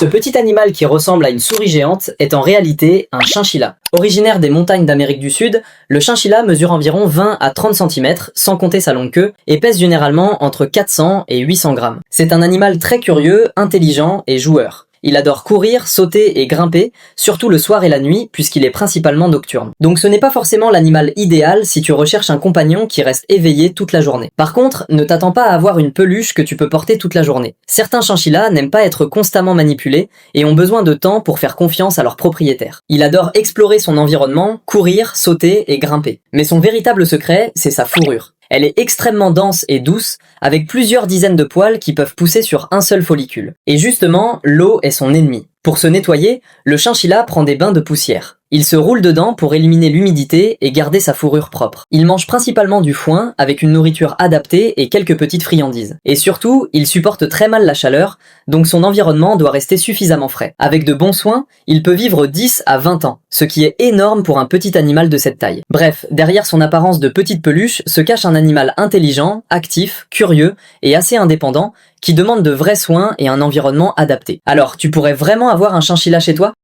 Ce petit animal qui ressemble à une souris géante est en réalité un chinchilla. Originaire des montagnes d'Amérique du Sud, le chinchilla mesure environ 20 à 30 cm, sans compter sa longue queue, et pèse généralement entre 400 et 800 grammes. C'est un animal très curieux, intelligent et joueur. Il adore courir, sauter et grimper, surtout le soir et la nuit, puisqu'il est principalement nocturne. Donc ce n'est pas forcément l'animal idéal si tu recherches un compagnon qui reste éveillé toute la journée. Par contre, ne t'attends pas à avoir une peluche que tu peux porter toute la journée. Certains chinchillas n'aiment pas être constamment manipulés et ont besoin de temps pour faire confiance à leur propriétaire. Il adore explorer son environnement, courir, sauter et grimper. Mais son véritable secret, c'est sa fourrure. Elle est extrêmement dense et douce, avec plusieurs dizaines de poils qui peuvent pousser sur un seul follicule. Et justement, l'eau est son ennemi. Pour se nettoyer, le chinchilla prend des bains de poussière. Il se roule dedans pour éliminer l'humidité et garder sa fourrure propre. Il mange principalement du foin, avec une nourriture adaptée et quelques petites friandises. Et surtout, il supporte très mal la chaleur, donc son environnement doit rester suffisamment frais. Avec de bons soins, il peut vivre 10 à 20 ans, ce qui est énorme pour un petit animal de cette taille. Bref, derrière son apparence de petite peluche se cache un animal intelligent, actif, curieux et assez indépendant, qui demande de vrais soins et un environnement adapté. Alors, tu pourrais vraiment avoir un chinchilla chez toi ?